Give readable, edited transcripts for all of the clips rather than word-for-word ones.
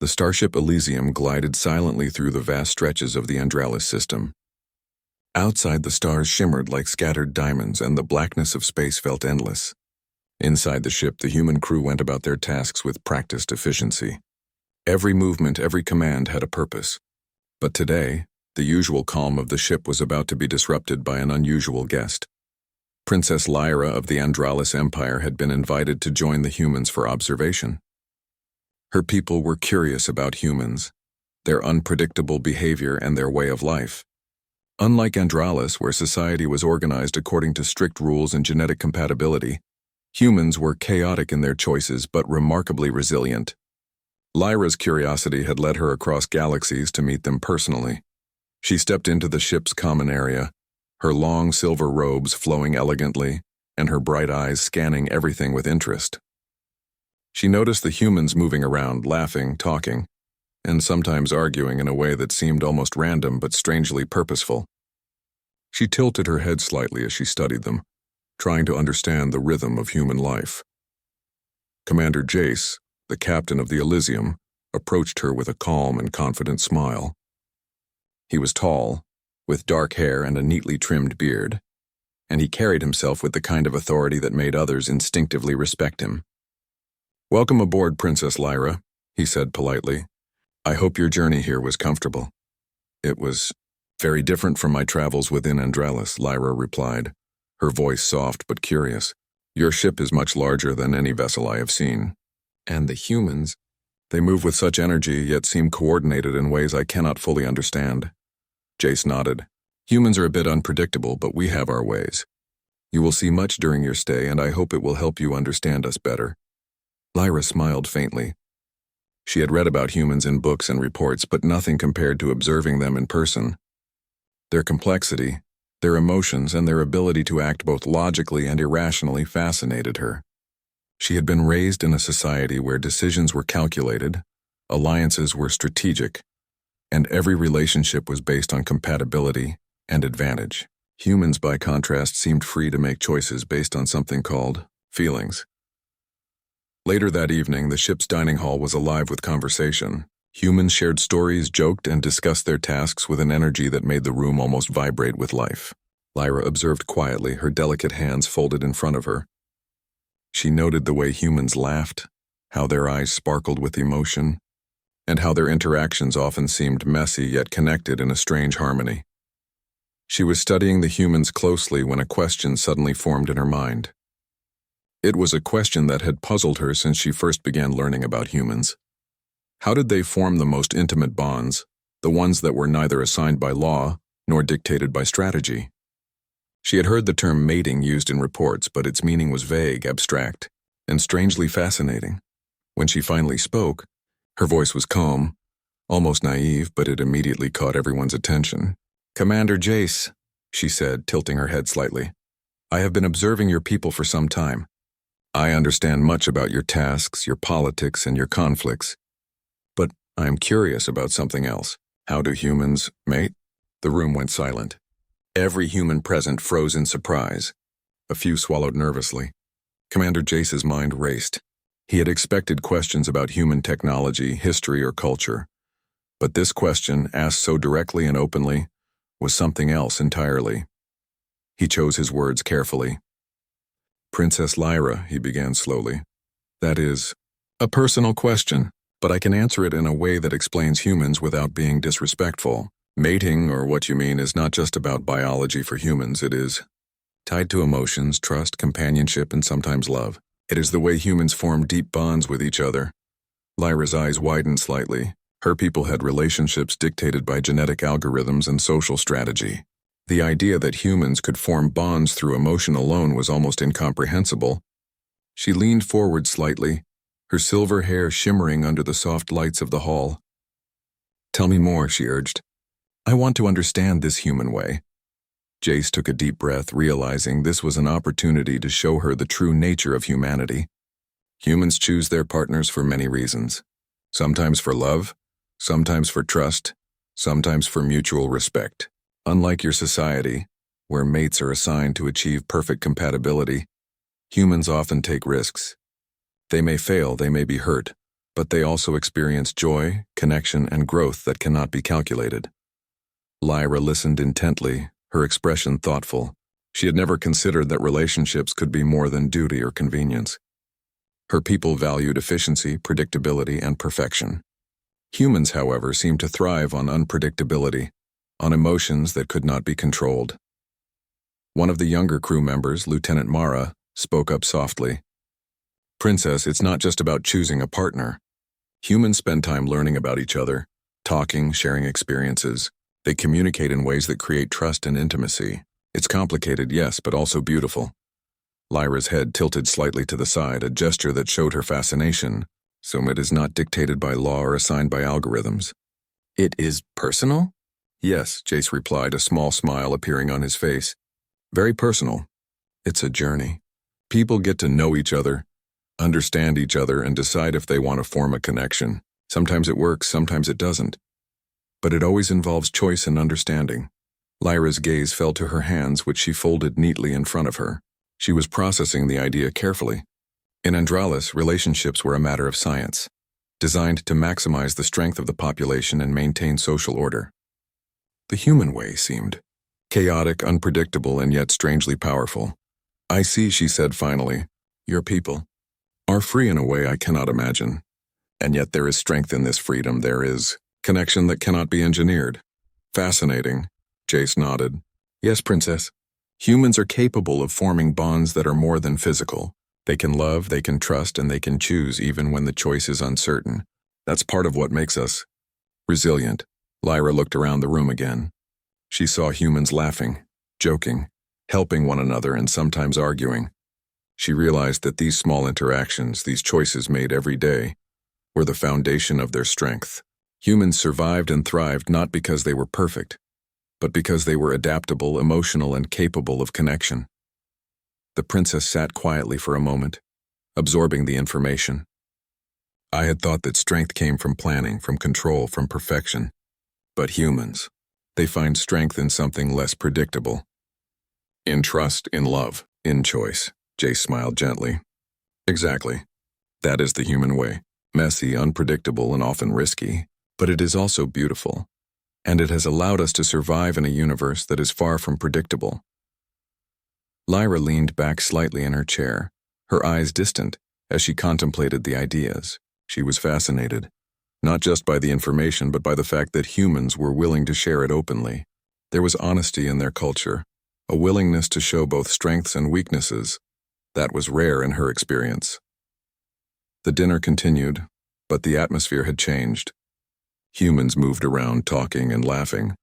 The starship Elysium glided silently through the vast stretches of the Andralis system. Outside, the stars shimmered like scattered diamonds, and the blackness of space felt endless. Inside the ship, the human crew went about their tasks with practiced efficiency. Every movement, every command had a purpose. But today, the usual calm of the ship was about to be disrupted by an unusual guest. Princess Lyra of the Andralis Empire had been invited to join the humans for observation. Her people were curious about humans, their unpredictable behavior, and their way of life. Unlike Andralis, where society was organized according to strict rules and genetic compatibility, humans were chaotic in their choices but remarkably resilient. Lyra's curiosity had led her across galaxies to meet them personally. She stepped into the ship's common area, her long silver robes flowing elegantly, and her bright eyes scanning everything with interest. She noticed the humans moving around, laughing, talking, and sometimes arguing in a way that seemed almost random but strangely purposeful. She tilted her head slightly as she studied them, trying to understand the rhythm of human life. Commander Jace, the captain of the Elysium, approached her with a calm and confident smile. He was tall, with dark hair and a neatly trimmed beard, and he carried himself with the kind of authority that made others instinctively respect him. "Welcome aboard, Princess Lyra," he said politely. "I hope your journey here was comfortable." "It was very different from my travels within Andralis," Lyra replied, her voice soft but curious. "Your ship is much larger than any vessel I have seen. And the humans, they move with such energy yet seem coordinated in ways I cannot fully understand." Jace nodded. "Humans are a bit unpredictable, but we have our ways. You will see much during your stay, and I hope it will help you understand us better." Lyra smiled faintly. She had read about humans in books and reports, but nothing compared to observing them in person. Their complexity, their emotions, and their ability to act both logically and irrationally fascinated her. She had been raised in a society where decisions were calculated, alliances were strategic, and every relationship was based on compatibility and advantage. Humans, by contrast, seemed free to make choices based on something called feelings. Later that evening, the ship's dining hall was alive with conversation. Humans shared stories, joked, and discussed their tasks with an energy that made the room almost vibrate with life. Lyra observed quietly, her delicate hands folded in front of her. She noted the way humans laughed, how their eyes sparkled with emotion, and how their interactions often seemed messy yet connected in a strange harmony. She was studying the humans closely when a question suddenly formed in her mind. It was a question that had puzzled her since she first began learning about humans. How did they form the most intimate bonds, the ones that were neither assigned by law nor dictated by strategy? She had heard the term mating used in reports, but its meaning was vague, abstract, and strangely fascinating. When she finally spoke, her voice was calm, almost naive, but it immediately caught everyone's attention. "Commander Jace," she said, tilting her head slightly, "I have been observing your people for some time. I understand much about your tasks, your politics, and your conflicts. But I am curious about something else. How do humans mate?" The room went silent. Every human present froze in surprise. A few swallowed nervously. Commander Jace's mind raced. He had expected questions about human technology, history, or culture. But this question, asked so directly and openly, was something else entirely. He chose his words carefully. "Princess Lyra," he began slowly, "that is a personal question, but I can answer it in a way that explains humans without being disrespectful. Mating, or what you mean, is not just about biology for humans. It is tied to emotions, trust, companionship, and sometimes love. It is the way humans form deep bonds with each other." Lyra's eyes widened slightly. Her people had relationships dictated by genetic algorithms and social strategy. The idea that humans could form bonds through emotion alone was almost incomprehensible. She leaned forward slightly, her silver hair shimmering under the soft lights of the hall. "Tell me more," she urged. "I want to understand this human way." Jace took a deep breath, realizing this was an opportunity to show her the true nature of humanity. Humans choose their partners for many reasons. Sometimes for love, sometimes for trust, sometimes for mutual respect. Unlike your society, where mates are assigned to achieve perfect compatibility, humans often take risks. They may fail, they may be hurt, but they also experience joy, connection, and growth that cannot be calculated. Lyra listened intently, her expression thoughtful. She had never considered that relationships could be more than duty or convenience. Her people valued efficiency, predictability, and perfection. Humans, however, seemed to thrive on unpredictability, on emotions that could not be controlled. One of the younger crew members, Lieutenant Mara, spoke up softly. "Princess, it's not just about choosing a partner. Humans spend time learning about each other, talking, sharing experiences. They communicate in ways that create trust and intimacy. It's complicated, yes, but also beautiful." Lyra's head tilted slightly to the side, a gesture that showed her fascination. "So it is not dictated by law or assigned by algorithms. It is personal?" "Yes," Jace replied, a small smile appearing on his face. "Very personal. It's a journey. People get to know each other, understand each other, and decide if they want to form a connection. Sometimes it works, sometimes it doesn't. But it always involves choice and understanding." Lyra's gaze fell to her hands, which she folded neatly in front of her. She was processing the idea carefully. In Andralis, relationships were a matter of science, designed to maximize the strength of the population and maintain social order. The human way seemed chaotic, unpredictable, and yet strangely powerful. "I see," she said finally. "Your people are free in a way I cannot imagine. And yet there is strength in this freedom. There is connection that cannot be engineered." "Fascinating," Jace nodded. "Yes, Princess. Humans are capable of forming bonds that are more than physical. They can love, they can trust, and they can choose even when the choice is uncertain. That's part of what makes us resilient." Lyra looked around the room again. She saw humans laughing, joking, helping one another, and sometimes arguing. She realized that these small interactions, these choices made every day, were the foundation of their strength. Humans survived and thrived not because they were perfect, but because they were adaptable, emotional, and capable of connection. The princess sat quietly for a moment, absorbing the information. "I had thought that strength came from planning, from control, from perfection. But humans, they find strength in something less predictable. In trust, in love, in choice." Jace smiled gently. "Exactly. That is the human way. Messy, unpredictable, and often risky. But it is also beautiful. And it has allowed us to survive in a universe that is far from predictable." Lyra leaned back slightly in her chair, her eyes distant, as she contemplated the ideas. She was fascinated, not just by the information, but by the fact that humans were willing to share it openly. There was honesty in their culture, a willingness to show both strengths and weaknesses. That was rare in her experience. The dinner continued, but the atmosphere had changed. Humans moved around talking and laughing,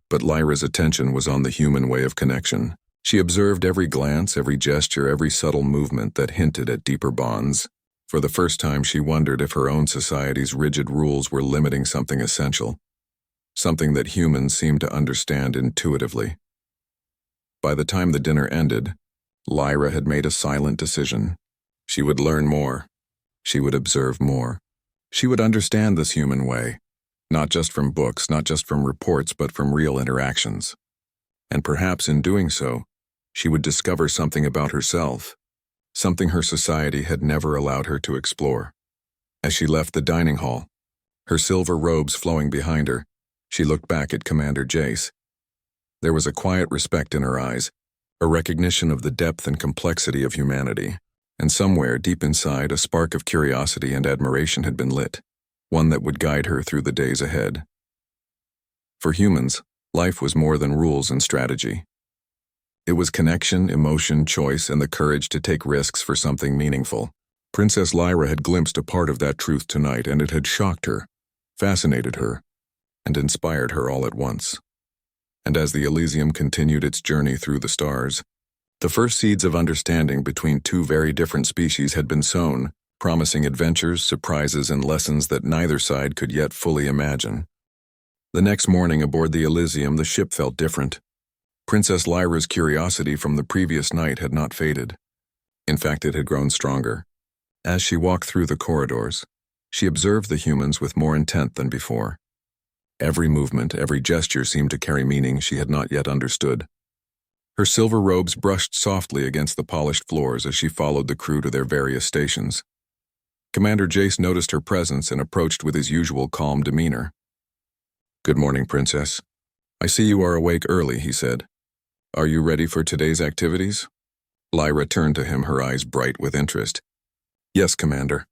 but Lyra's attention was on the human way of connection. She observed every glance, every gesture, every subtle movement that hinted at deeper bonds. For the first time, she wondered if her own society's rigid rules were limiting something essential, something that humans seemed to understand intuitively. By the time the dinner ended, Lyra had made a silent decision. She would learn more. She would observe more. She would understand this human way, not just from books, not just from reports, but from real interactions. And perhaps in doing so, she would discover something about herself, something her society had never allowed her to explore. As she left the dining hall, her silver robes flowing behind her, she looked back at Commander Jace. There was a quiet respect in her eyes, a recognition of the depth and complexity of humanity, and somewhere deep inside a spark of curiosity and admiration had been lit, one that would guide her through the days ahead. For humans, life was more than rules and strategy. It was connection, emotion, choice, and the courage to take risks for something meaningful. Princess Lyra had glimpsed a part of that truth tonight, and it had shocked her, fascinated her, and inspired her all at once. And as the Elysium continued its journey through the stars, the first seeds of understanding between two very different species had been sown, promising adventures, surprises, and lessons that neither side could yet fully imagine. The next morning aboard the Elysium, the ship felt different. Princess Lyra's curiosity from the previous night had not faded. In fact, it had grown stronger. As she walked through the corridors, she observed the humans with more intent than before. Every movement, every gesture seemed to carry meaning she had not yet understood. Her silver robes brushed softly against the polished floors as she followed the crew to their various stations. Commander Jace noticed her presence and approached with his usual calm demeanor. "Good morning, Princess. I see you are awake early," he said. "Are you ready for today's activities?" Lyra turned to him, her eyes bright with interest. "Yes, Commander.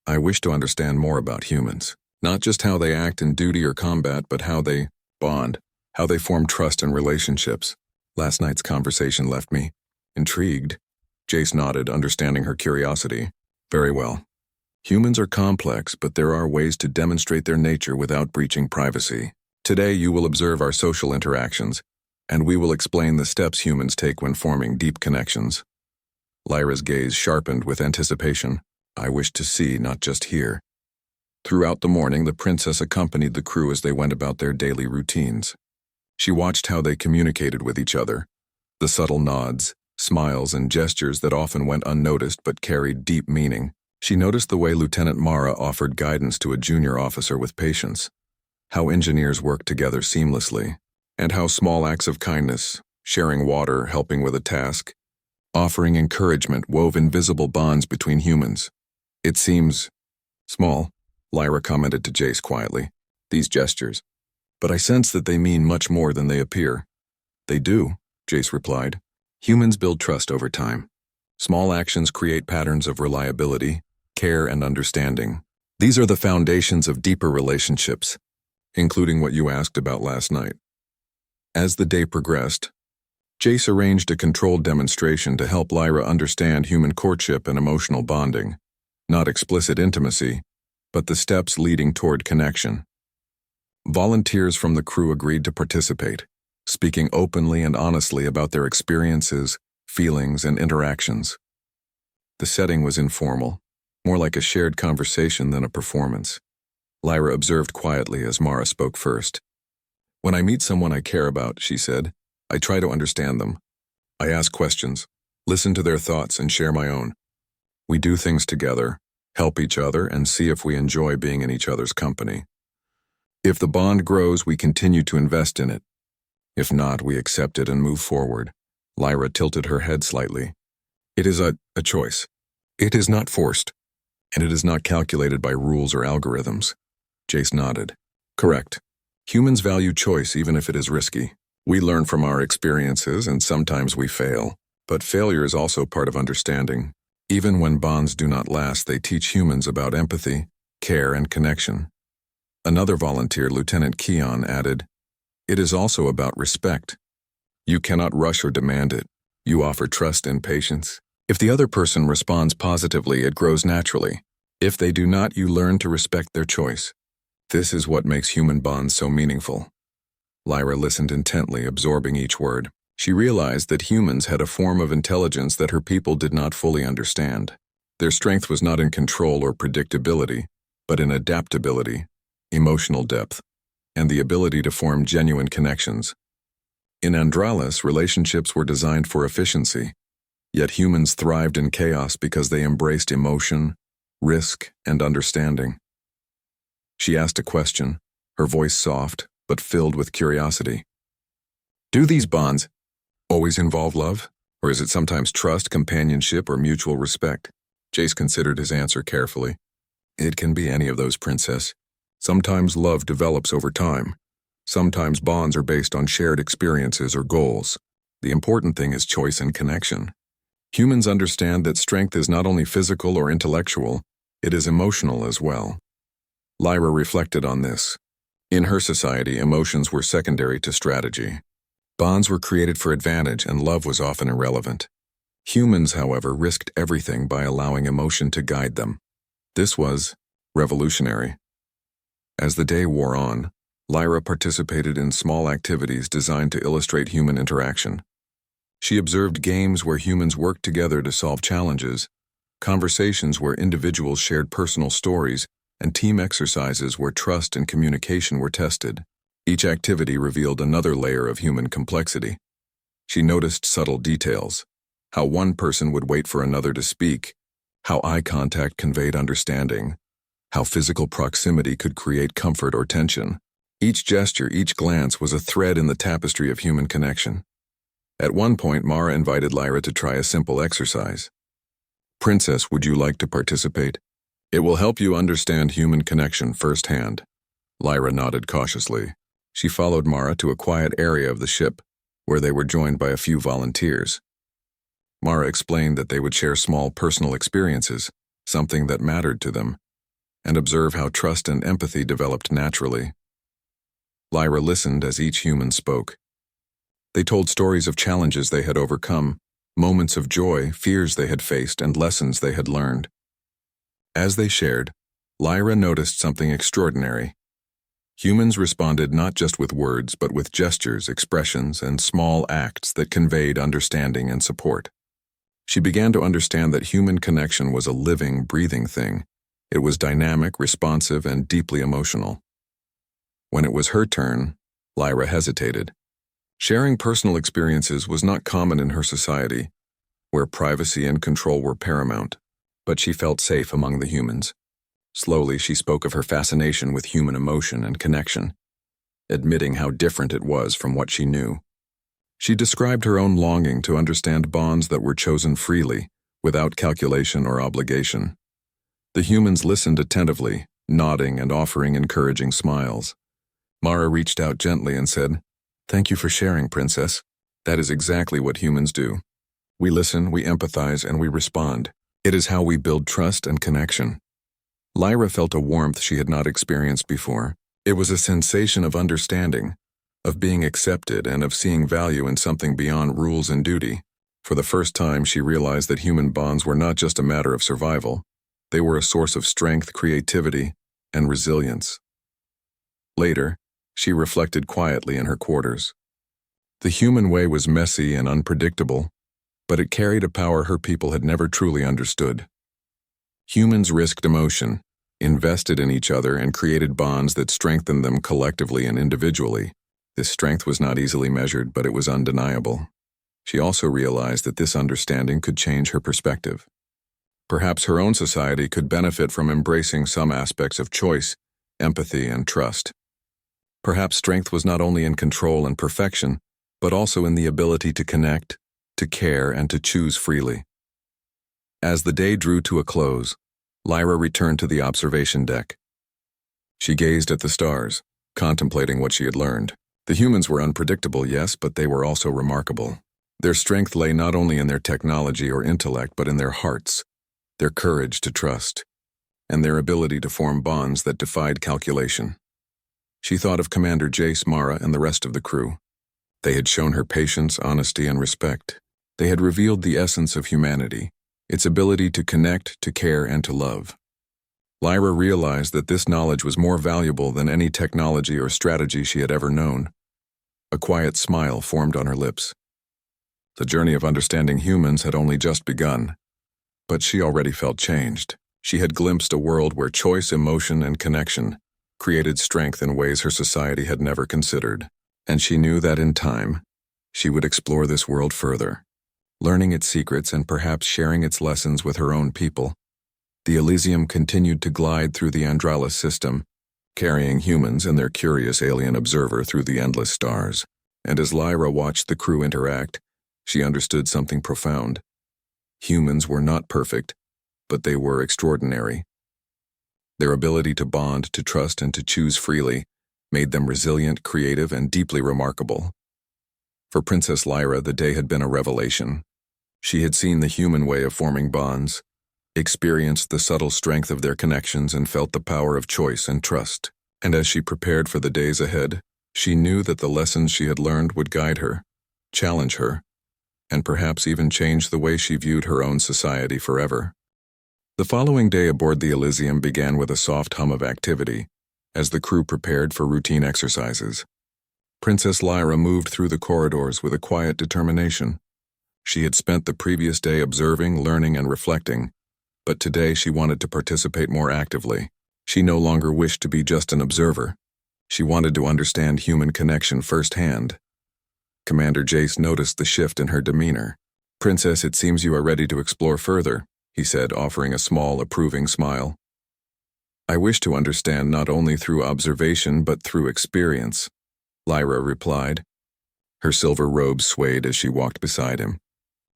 I wish to understand more about humans. Not just how they act in duty or combat, but how they bond, how they form trust and relationships. Last night's conversation left me intrigued." Jace nodded, understanding her curiosity. "Very well. Humans are complex, but there are ways to demonstrate their nature without breaching privacy. Today you will observe our social interactions, and we will explain the steps humans take when forming deep connections." Lyra's gaze sharpened with anticipation. "I wish to see, not just hear." Throughout the morning, the princess accompanied the crew as they went about their daily routines. She watched how they communicated with each other, the subtle nods, smiles, and gestures that often went unnoticed but carried deep meaning. She noticed the way Lieutenant Mara offered guidance to a junior officer with patience, how engineers worked together seamlessly, and how small acts of kindness, sharing water, helping with a task, offering encouragement wove invisible bonds between humans. "It seems small," Lyra commented to Jace quietly, "these gestures. But I sense that they mean much more than they appear." "They do," Jace replied. "Humans build trust over time. Small actions create patterns of reliability, care, and understanding. These are the foundations of deeper relationships, including what you asked about last night." As the day progressed, Jace arranged a controlled demonstration to help Lyra understand human courtship and emotional bonding. Not explicit intimacy, but the steps leading toward connection. Volunteers from the crew agreed to participate, speaking openly and honestly about their experiences, feelings, and interactions. The setting was informal, more like a shared conversation than a performance. Lyra observed quietly as Mara spoke first. "When I meet someone I care about," she said, "I try to understand them. I ask questions, listen to their thoughts, and share my own. We do things together, help each other, and see if we enjoy being in each other's company. If the bond grows, we continue to invest in it. If not, we accept it and move forward." Lyra tilted her head slightly. "It is a choice. It is not forced, and it is not calculated by rules or algorithms." Jace nodded. "Correct. Humans value choice even if it is risky. We learn from our experiences and sometimes we fail, but failure is also part of understanding. Even when bonds do not last, they teach humans about empathy, care, and connection." Another volunteer, Lieutenant Keon, added, "It is also about respect. You cannot rush or demand it. You offer trust and patience. If the other person responds positively, it grows naturally. If they do not, you learn to respect their choice. This is what makes human bonds so meaningful." Lyra listened intently, absorbing each word. She realized that humans had a form of intelligence that her people did not fully understand. Their strength was not in control or predictability, but in adaptability, emotional depth, and the ability to form genuine connections. In Andralis, relationships were designed for efficiency, yet humans thrived in chaos because they embraced emotion, risk, and understanding. She asked a question, her voice soft, but filled with curiosity. "Do these bonds always involve love? Or is it sometimes trust, companionship, or mutual respect?" Jace considered his answer carefully. "It can be any of those, Princess. Sometimes love develops over time. Sometimes bonds are based on shared experiences or goals. The important thing is choice and connection. Humans understand that strength is not only physical or intellectual, it is emotional as well." Lyra reflected on this. In her society, emotions were secondary to strategy. Bonds were created for advantage, and love was often irrelevant. Humans, however, risked everything by allowing emotion to guide them. This was revolutionary. As the day wore on, Lyra participated in small activities designed to illustrate human interaction. She observed games where humans worked together to solve challenges, conversations where individuals shared personal stories, and team exercises where trust and communication were tested. Each activity revealed another layer of human complexity. She noticed subtle details, how one person would wait for another to speak, how eye contact conveyed understanding, how physical proximity could create comfort or tension. Each gesture, each glance was a thread in the tapestry of human connection. At one point, Mara invited Lyra to try a simple exercise. "Princess, would you like to participate?" It will help you understand human connection firsthand. Lyra nodded cautiously. She followed Mara to a quiet area of the ship, where they were joined by a few volunteers. Mara explained that they would share small personal experiences, something that mattered to them, and observe how trust and empathy developed naturally. Lyra listened as each human spoke. They told stories of challenges they had overcome, moments of joy, fears they had faced, and lessons they had learned. As they shared, Lyra noticed something extraordinary. Humans responded not just with words, but with gestures, expressions, and small acts that conveyed understanding and support. She began to understand that human connection was a living, breathing thing. It was dynamic, responsive, and deeply emotional. When it was her turn, Lyra hesitated. Sharing personal experiences was not common in her society, where privacy and control were paramount, but she felt safe among the humans. Slowly, she spoke of her fascination with human emotion and connection, admitting how different it was from what she knew. She described her own longing to understand bonds that were chosen freely, without calculation or obligation. The humans listened attentively, nodding and offering encouraging smiles. Mara reached out gently and said, "Thank you for sharing, Princess. That is exactly what humans do. We listen, we empathize, and we respond. It is how we build trust and connection." Lyra felt a warmth she had not experienced before. It was a sensation of understanding, of being accepted, and of seeing value in something beyond rules and duty. For the first time, she realized that human bonds were not just a matter of survival. They were a source of strength, creativity, and resilience. Later, she reflected quietly in her quarters. The human way was messy and unpredictable, but it carried a power her people had never truly understood. Humans risked emotion, invested in each other, and created bonds that strengthened them collectively and individually. This strength was not easily measured, but it was undeniable. She also realized that this understanding could change her perspective. Perhaps her own society could benefit from embracing some aspects of choice, empathy, and trust. Perhaps strength was not only in control and perfection, but also in the ability to connect, to care, and to choose freely. As the day drew to a close, Lyra returned to the observation deck. She gazed at the stars, contemplating what she had learned. The humans were unpredictable, yes, but they were also remarkable. Their strength lay not only in their technology or intellect, but in their hearts, their courage to trust, and their ability to form bonds that defied calculation. She thought of Commander Jace, Mara, and the rest of the crew. They had shown her patience, honesty, and respect. They had revealed the essence of humanity, its ability to connect, to care, and to love. Lyra realized that this knowledge was more valuable than any technology or strategy she had ever known. A quiet smile formed on her lips. The journey of understanding humans had only just begun, but she already felt changed. She had glimpsed a world where choice, emotion, and connection created strength in ways her society had never considered, and she knew that in time, she would explore this world further, learning its secrets and perhaps sharing its lessons with her own people. The Elysium continued to glide through the Andralis system, carrying humans and their curious alien observer through the endless stars. And as Lyra watched the crew interact, she understood something profound. Humans were not perfect, but they were extraordinary. Their ability to bond, to trust, and to choose freely made them resilient, creative, and deeply remarkable. For Princess Lyra, the day had been a revelation. She had seen the human way of forming bonds, experienced the subtle strength of their connections, and felt the power of choice and trust. And as she prepared for the days ahead, she knew that the lessons she had learned would guide her, challenge her, and perhaps even change the way she viewed her own society forever. The following day aboard the Elysium began with a soft hum of activity, as the crew prepared for routine exercises. Princess Lyra moved through the corridors with a quiet determination. She had spent the previous day observing, learning, and reflecting, but today she wanted to participate more actively. She no longer wished to be just an observer. She wanted to understand human connection firsthand. Commander Jace noticed the shift in her demeanor. "Princess, it seems you are ready to explore further," he said, offering a small, approving smile. "I wish to understand not only through observation but through experience," Lyra replied. Her silver robe swayed as she walked beside him.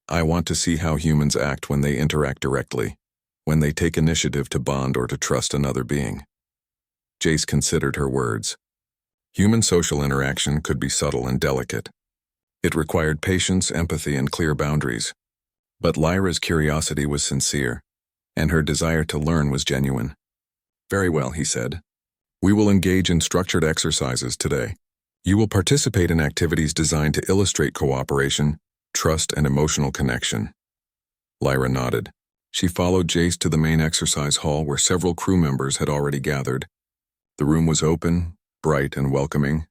"I want to see how humans act when they interact directly, when they take initiative to bond or to trust another being. Jace considered her words. Human social interaction could be subtle and delicate. It required patience, empathy, and clear boundaries. But Lyra's curiosity was sincere, and her desire to learn was genuine. Very well, he said. We will engage in structured exercises today. You will participate in activities designed to illustrate cooperation, trust, and emotional connection. Lyra nodded. She followed Jace to the main exercise hall where several crew members had already gathered. The room was open, bright, and welcoming,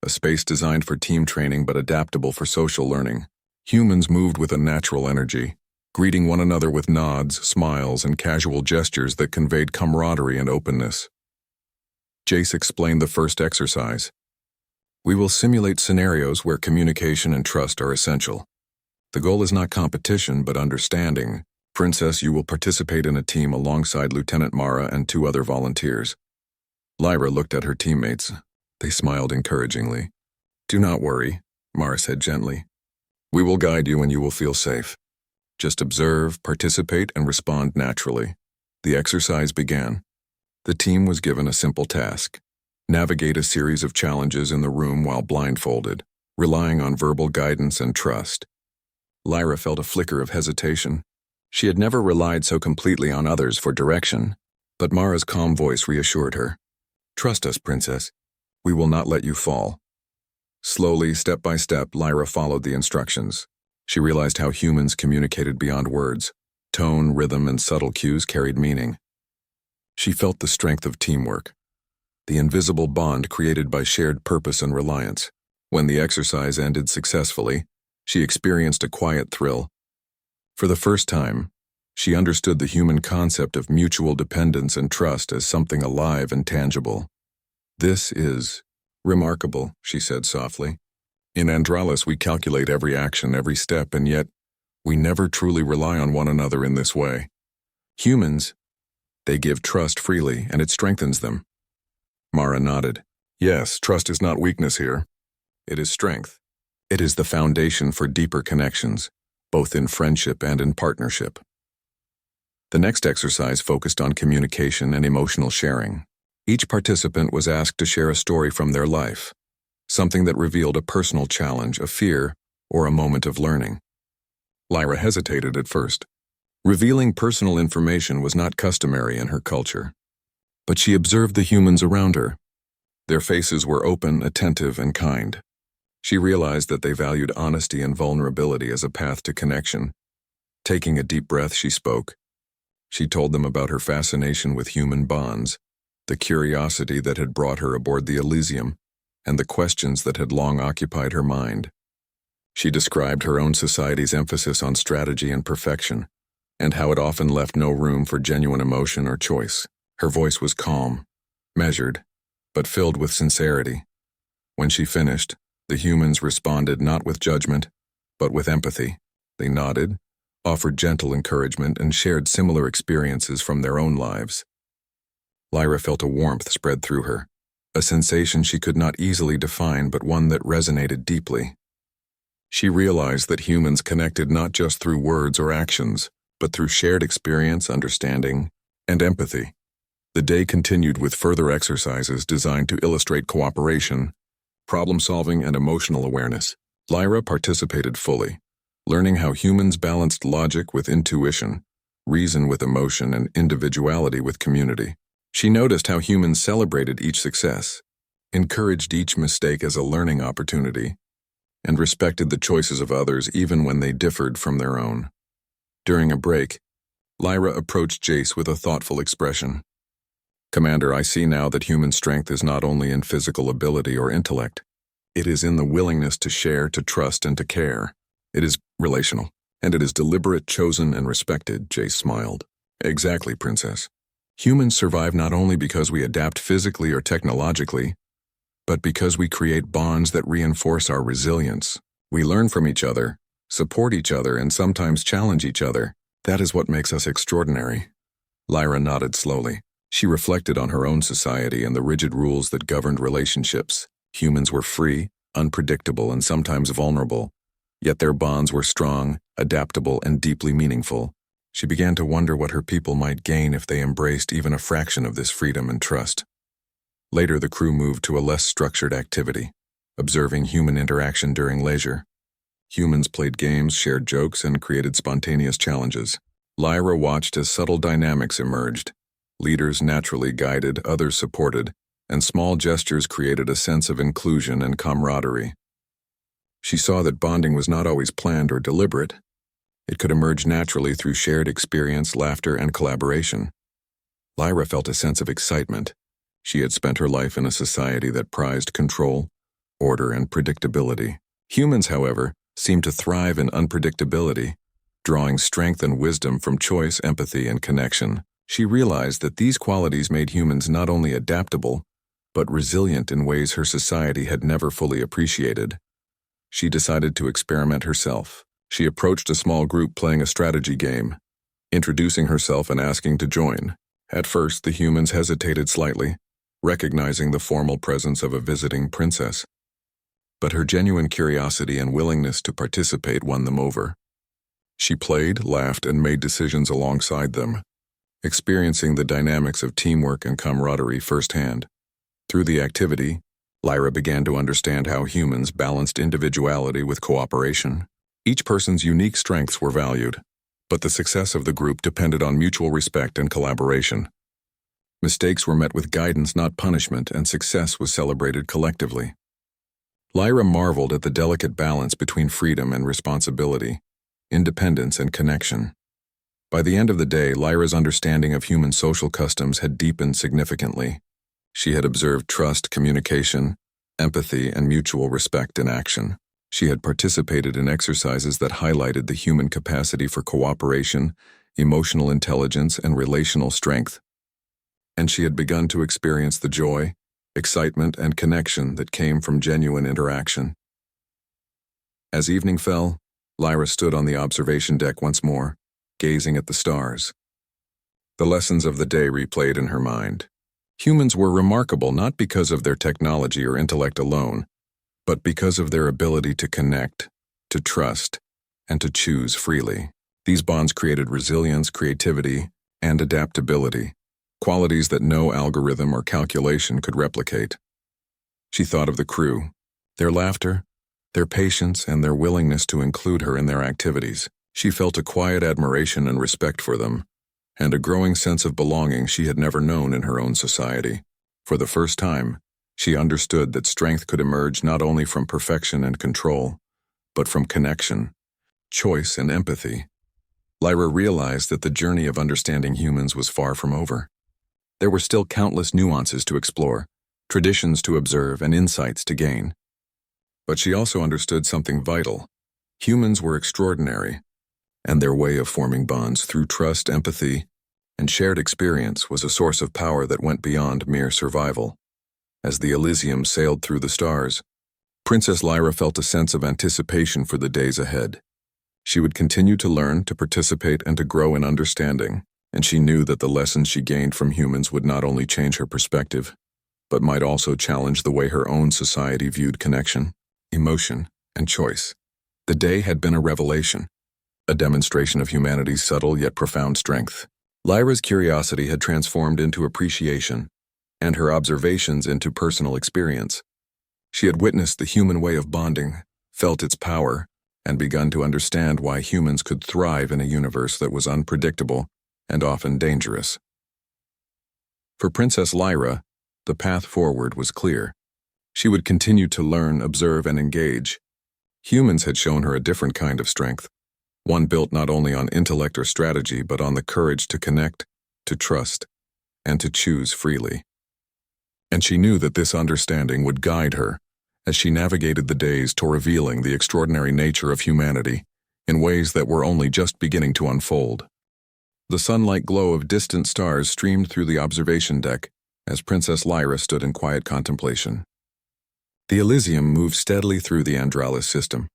a space designed for team training but adaptable for social learning. Humans moved with a natural energy, greeting one another with nods, smiles, and casual gestures that conveyed camaraderie and openness. Jace explained the first exercise. We will simulate scenarios where communication and trust are essential. The goal is not competition, but understanding. Princess, you will participate in a team alongside Lieutenant Mara and 2 other volunteers. Lyra looked at her teammates. They smiled encouragingly. Do not worry, Mara said gently. We will guide you and you will feel safe. Just observe, participate, and respond naturally. The exercise began. The team was given a simple task. Navigate a series of challenges in the room while blindfolded, relying on verbal guidance and trust. Lyra felt a flicker of hesitation. She had never relied so completely on others for direction, but Mara's calm voice reassured her. Trust us, Princess. We will not let you fall. Slowly, step by step, Lyra followed the instructions. She realized how humans communicated beyond words. Tone, rhythm, and subtle cues carried meaning. She felt the strength of teamwork, the invisible bond created by shared purpose and reliance. When the exercise ended successfully, she experienced a quiet thrill. For the first time, she understood the human concept of mutual dependence and trust as something alive and tangible. This is remarkable, she said softly. In Andralis, we calculate every action, every step, and yet we never truly rely on one another in this way. Humans, they give trust freely, and it strengthens them. Mara nodded. Yes, trust is not weakness here. It is strength. It is the foundation for deeper connections, both in friendship and in partnership. The next exercise focused on communication and emotional sharing. Each participant was asked to share a story from their life, something that revealed a personal challenge, a fear, or a moment of learning. Lyra hesitated at first. Revealing personal information was not customary in her culture. But she observed the humans around her. Their faces were open, attentive, and kind. She realized that they valued honesty and vulnerability as a path to connection. Taking a deep breath, she spoke. She told them about her fascination with human bonds, the curiosity that had brought her aboard the Elysium, and the questions that had long occupied her mind. She described her own society's emphasis on strategy and perfection, and how it often left no room for genuine emotion or choice. Her voice was calm, measured, but filled with sincerity. When she finished, the humans responded not with judgment, but with empathy. They nodded, offered gentle encouragement, and shared similar experiences from their own lives. Lyra felt a warmth spread through her, a sensation she could not easily define, but one that resonated deeply. She realized that humans connected not just through words or actions, but through shared experience, understanding, and empathy. The day continued with further exercises designed to illustrate cooperation, problem-solving, and emotional awareness. Lyra participated fully, learning how humans balanced logic with intuition, reason with emotion, and individuality with community. She noticed how humans celebrated each success, encouraged each mistake as a learning opportunity, and respected the choices of others even when they differed from their own. During a break, Lyra approached Jace with a thoughtful expression. Commander, I see now that human strength is not only in physical ability or intellect. It is in the willingness to share, to trust, and to care. It is relational, and it is deliberate, chosen, and respected, Jace smiled. Exactly, Princess. Humans survive not only because we adapt physically or technologically, but because we create bonds that reinforce our resilience. We learn from each other, support each other, and sometimes challenge each other. That is what makes us extraordinary. Lyra nodded slowly. She reflected on her own society and the rigid rules that governed relationships. Humans were free, unpredictable, and sometimes vulnerable, yet their bonds were strong, adaptable, and deeply meaningful. She began to wonder what her people might gain if they embraced even a fraction of this freedom and trust. Later, the crew moved to a less structured activity, observing human interaction during leisure. Humans played games, shared jokes, and created spontaneous challenges. Lyra watched as subtle dynamics emerged. Leaders naturally guided, others supported, and small gestures created a sense of inclusion and camaraderie. She saw that bonding was not always planned or deliberate. It could emerge naturally through shared experience, laughter, and collaboration. Lyra felt a sense of excitement. She had spent her life in a society that prized control, order, and predictability. Humans, however, seemed to thrive in unpredictability, drawing strength and wisdom from choice, empathy, and connection. She realized that these qualities made humans not only adaptable, but resilient in ways her society had never fully appreciated. She decided to experiment herself. She approached a small group playing a strategy game, introducing herself and asking to join. At first, the humans hesitated slightly, recognizing the formal presence of a visiting princess. But her genuine curiosity and willingness to participate won them over. She played, laughed, and made decisions alongside them, experiencing the dynamics of teamwork and camaraderie firsthand. Through the activity, Lyra began to understand how humans balanced individuality with cooperation. Each person's unique strengths were valued, but the success of the group depended on mutual respect and collaboration. Mistakes were met with guidance, not punishment, and success was celebrated collectively. Lyra marveled at the delicate balance between freedom and responsibility, independence and connection. By the end of the day, Lyra's understanding of human social customs had deepened significantly. She had observed trust, communication, empathy, and mutual respect in action. She had participated in exercises that highlighted the human capacity for cooperation, emotional intelligence, and relational strength. And she had begun to experience the joy, excitement, and connection that came from genuine interaction. As evening fell, Lyra stood on the observation deck once more, gazing at the stars. The lessons of the day replayed in her mind. Humans were remarkable not because of their technology or intellect alone, but because of their ability to connect, to trust, and to choose freely. These bonds created resilience, creativity, and adaptability, qualities that no algorithm or calculation could replicate. She thought of the crew, their laughter, their patience, and their willingness to include her in their activities. She felt a quiet admiration and respect for them, and a growing sense of belonging she had never known in her own society. For the first time, she understood that strength could emerge not only from perfection and control, but from connection, choice, and empathy. Lyra realized that the journey of understanding humans was far from over. There were still countless nuances to explore, traditions to observe, and insights to gain. But she also understood something vital. Humans were extraordinary, and their way of forming bonds through trust, empathy, and shared experience was a source of power that went beyond mere survival. As the Elysium sailed through the stars, Princess Lyra felt a sense of anticipation for the days ahead. She would continue to learn, to participate, and to grow in understanding, and she knew that the lessons she gained from humans would not only change her perspective, but might also challenge the way her own society viewed connection, emotion, and choice. The day had been a revelation, a demonstration of humanity's subtle yet profound strength. Lyra's curiosity had transformed into appreciation, and her observations into personal experience. She had witnessed the human way of bonding, felt its power, and begun to understand why humans could thrive in a universe that was unpredictable and often dangerous. For Princess Lyra, the path forward was clear. She would continue to learn, observe, and engage. Humans had shown her a different kind of strength, one built not only on intellect or strategy, but on the courage to connect, to trust, and to choose freely. And she knew that this understanding would guide her as she navigated the days toward revealing the extraordinary nature of humanity in ways that were only just beginning to unfold. The sunlight glow of distant stars streamed through the observation deck as Princess Lyra stood in quiet contemplation. The Elysium moved steadily through the Andralis system,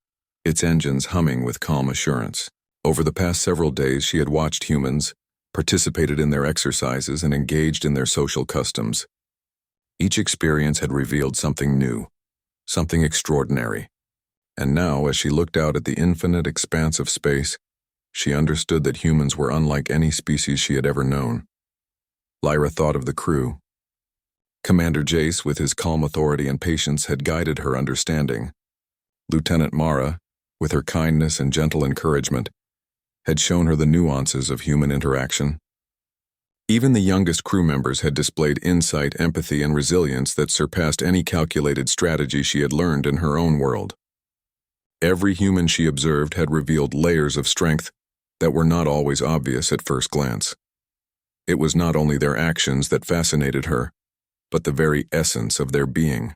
its engines humming with calm assurance. Over the past several days, she had watched humans, participated in their exercises, and engaged in their social customs. Each experience had revealed something new, something extraordinary. And now, as she looked out at the infinite expanse of space, She understood that humans were unlike any species she had ever known. Lyra thought of the crew. Commander Jace, with his calm authority and patience, had guided her understanding. Lieutenant Mara, with her kindness and gentle encouragement, had shown her the nuances of human interaction. Even the youngest crew members had displayed insight, empathy, and resilience that surpassed any calculated strategy she had learned in her own world. Every human she observed had revealed layers of strength that were not always obvious at first glance. It was not only their actions that fascinated her, but the very essence of their being.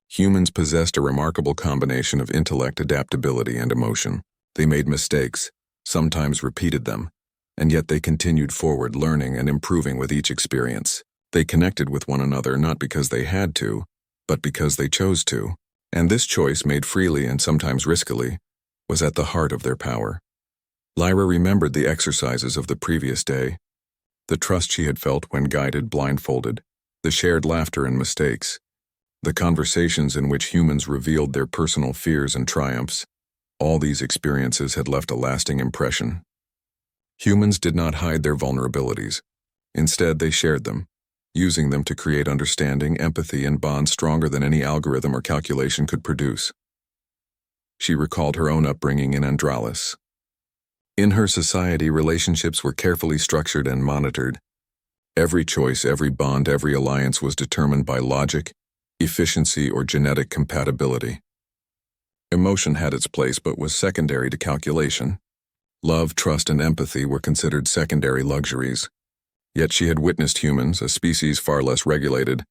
Humans possessed a remarkable combination of intellect, adaptability, and emotion. They made mistakes, sometimes repeated them, and yet they continued forward, learning and improving with each experience. They connected with one another not because they had to, but because they chose to, and this choice, made freely and sometimes riskily, was at the heart of their power. Lyra remembered the exercises of the previous day, the trust she had felt when guided blindfolded, the shared laughter and mistakes, the conversations in which humans revealed their personal fears and triumphs. All these experiences had left a lasting impression. Humans did not hide their vulnerabilities. Instead, they shared them, using them to create understanding, empathy, and bonds stronger than any algorithm or calculation could produce. She recalled her own upbringing in Andralis. In her society, relationships were carefully structured and monitored. Every choice, every bond, every alliance was determined by logic, efficiency, or genetic compatibility. Emotion had its place but was secondary to calculation. Love, trust, and empathy were considered secondary luxuries. Yet she had witnessed humans, a species far less regulated,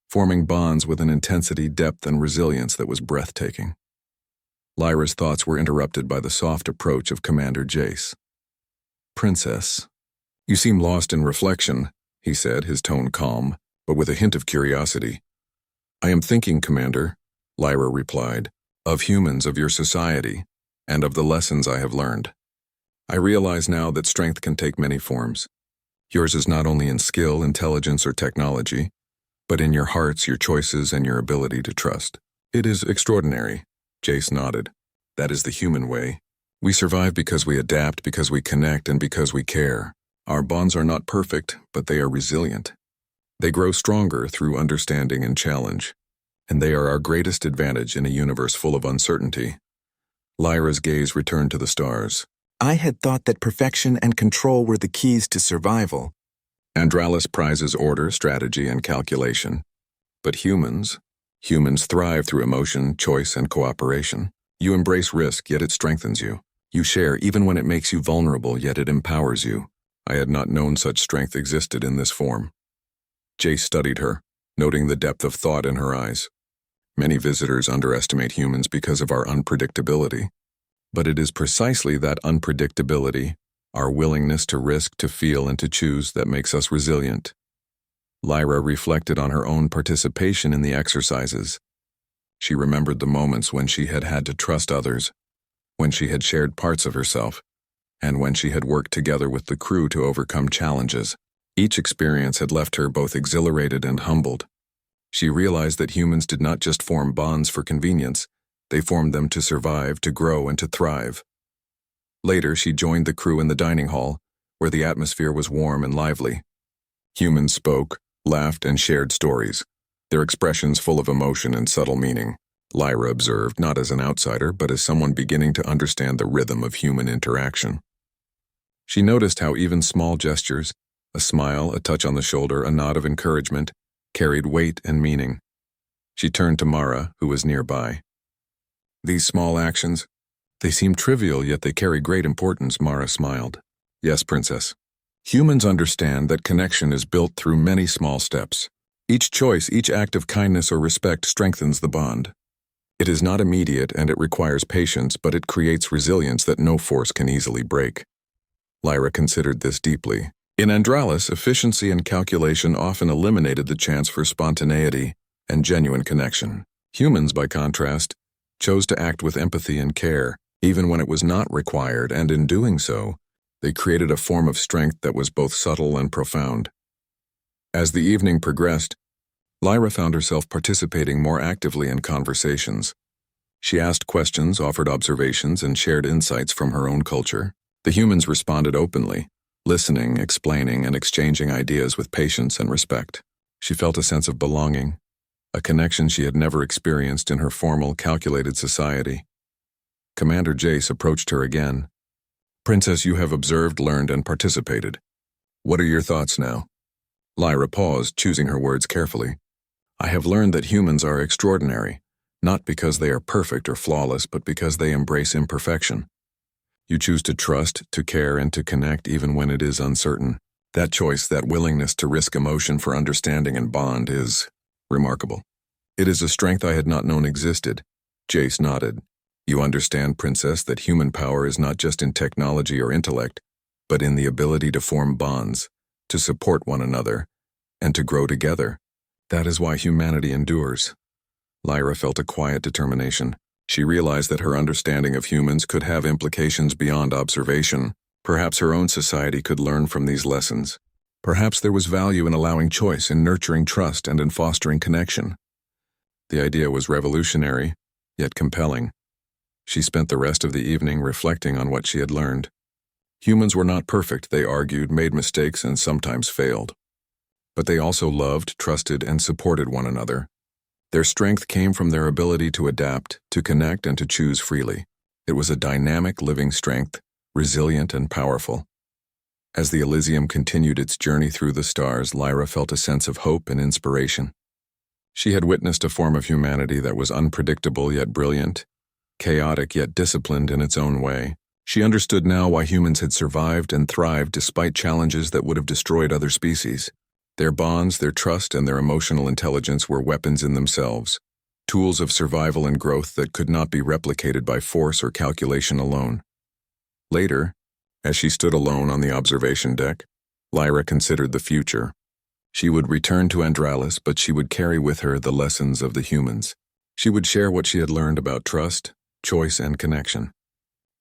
forming bonds with an intensity, depth, and resilience that was breathtaking. Lyra's thoughts were interrupted by the soft approach of Commander Jace. "Princess, you seem lost in reflection," he said, his tone calm, but with a hint of curiosity. "I am thinking, Commander," Lyra replied, "of humans, of your society, and of the lessons I have learned. I realize now that strength can take many forms. Yours is not only in skill, intelligence, or technology, but in your hearts, your choices, and your ability to trust. It is extraordinary." Jace nodded. "That is the human way. We survive because we adapt, because we connect, and because we care. Our bonds are not perfect, but they are resilient. They grow stronger through understanding and challenge, and they are our greatest advantage in a universe full of uncertainty." Lyra's gaze returned to the stars. "I had thought that perfection and control were the keys to survival." Andralis prizes order, strategy, and calculation. But humans thrive through emotion, choice, and cooperation. You embrace risk, yet it strengthens you. You share even when it makes you vulnerable, yet it empowers you. I had not known such strength existed in this form. Jace studied her, noting the depth of thought in her eyes. Many visitors underestimate humans because of our unpredictability. But it is precisely that unpredictability, our willingness to risk, to feel, and to choose that makes us resilient. Lyra reflected on her own participation in the exercises. She remembered the moments when she had had to trust others, when she had shared parts of herself, and when she had worked together with the crew to overcome challenges. Each experience had left her both exhilarated and humbled. She realized that humans did not just form bonds for convenience, they formed them to survive, to grow, and to thrive. Later, she joined the crew in the dining hall, where the atmosphere was warm and lively. Humans spoke, laughed, and shared stories, their expressions full of emotion and subtle meaning. Lyra observed, not as an outsider, but as someone beginning to understand the rhythm of human interaction. She noticed how even small gestures, a smile, a touch on the shoulder, a nod of encouragement, carried weight and meaning. She turned to Mara, who was nearby. "These small actions, they seem trivial, yet they carry great importance," Mara smiled. "Yes, Princess. Humans understand that connection is built through many small steps. Each choice, each act of kindness or respect strengthens the bond. It is not immediate and it requires patience, but it creates resilience that no force can easily break." Lyra considered this deeply. In Andralis, efficiency and calculation often eliminated the chance for spontaneity and genuine connection. Humans, by contrast, chose to act with empathy and care, even when it was not required, and in doing so, they created a form of strength that was both subtle and profound. As the evening progressed, Lyra found herself participating more actively in conversations. She asked questions, offered observations, and shared insights from her own culture. The humans responded openly, listening, explaining, and exchanging ideas with patience and respect. She felt a sense of belonging, a connection she had never experienced in her formal, calculated society. Commander Jace approached her again. "Princess, you have observed, learned, and participated. What are your thoughts now?" Lyra paused, choosing her words carefully. "I have learned that humans are extraordinary, not because they are perfect or flawless, but because they embrace imperfection. You choose to trust, to care, and to connect even when it is uncertain. That choice, that willingness to risk emotion for understanding and bond is remarkable. It is a strength I had not known existed." Jace nodded. "You understand, Princess, that human power is not just in technology or intellect, but in the ability to form bonds, to support one another, and to grow together. That is why humanity endures." Lyra felt a quiet determination. She realized that her understanding of humans could have implications beyond observation. Perhaps her own society could learn from these lessons. Perhaps there was value in allowing choice, in nurturing trust, and in fostering connection. The idea was revolutionary, yet compelling. She spent the rest of the evening reflecting on what she had learned. Humans were not perfect, they argued, made mistakes, and sometimes failed. But they also loved, trusted, and supported one another. Their strength came from their ability to adapt, to connect, and to choose freely. It was a dynamic, living strength, resilient and powerful. As the Elysium continued its journey through the stars, Lyra felt a sense of hope and inspiration. She had witnessed a form of humanity that was unpredictable yet brilliant, chaotic yet disciplined in its own way. She understood now why humans had survived and thrived despite challenges that would have destroyed other species. Their bonds, their trust, and their emotional intelligence were weapons in themselves, tools of survival and growth that could not be replicated by force or calculation alone. Later, as she stood alone on the observation deck, Lyra considered the future. She would return to Andralis, but she would carry with her the lessons of the humans. She would share what she had learned about trust, choice, and connection.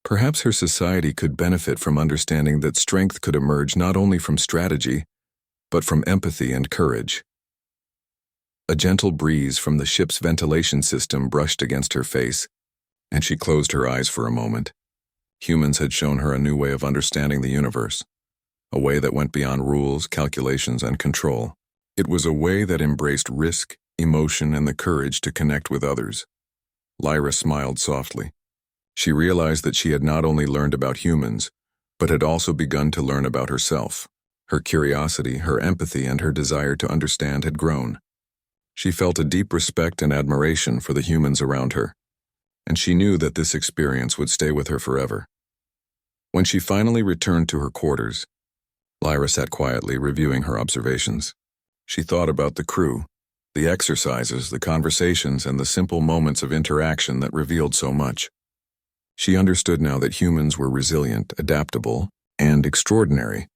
Perhaps her society could benefit from understanding that strength could emerge not only from strategy, but from empathy and courage. A gentle breeze from the ship's ventilation system brushed against her face, and she closed her eyes for a moment. Humans had shown her a new way of understanding the universe, a way that went beyond rules, calculations, and control. It was a way that embraced risk, emotion, and the courage to connect with others. Lyra smiled softly. She realized that she had not only learned about humans, but had also begun to learn about herself. Her curiosity, her empathy, and her desire to understand had grown. She felt a deep respect and admiration for the humans around her, and she knew that this experience would stay with her forever. When she finally returned to her quarters, Lyra sat quietly reviewing her observations. She thought about the crew, the exercises, the conversations, and the simple moments of interaction that revealed so much. She understood now that humans were resilient, adaptable, and extraordinary,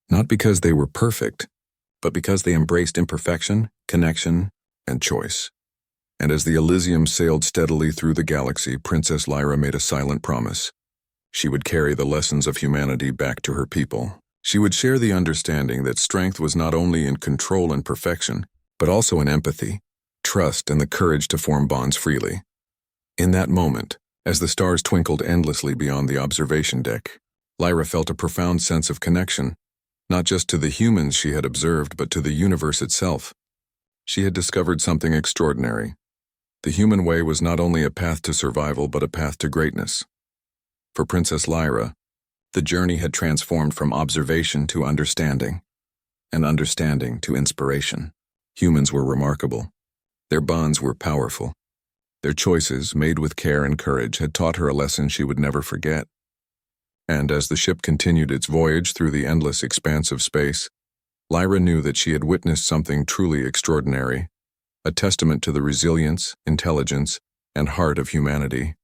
not because they were perfect, but because they embraced imperfection, connection, and choice. And as the Elysium sailed steadily through the galaxy, Princess Lyra made a silent promise. She would carry the lessons of humanity back to her people. She would share the understanding that strength was not only in control and perfection, but also in empathy, trust, and the courage to form bonds freely. In that moment, as the stars twinkled endlessly beyond the observation deck, Lyra felt a profound sense of connection, not just to the humans she had observed, but to the universe itself. She had discovered something extraordinary. The human way was not only a path to survival, but a path to greatness. For Princess Lyra, the journey had transformed from observation to understanding, and understanding to inspiration. Humans were remarkable. Their bonds were powerful. Their choices, made with care and courage, had taught her a lesson she would never forget. And as the ship continued its voyage through the endless expanse of space, Lyra knew that she had witnessed something truly extraordinary, a testament to the resilience, intelligence, and heart of humanity.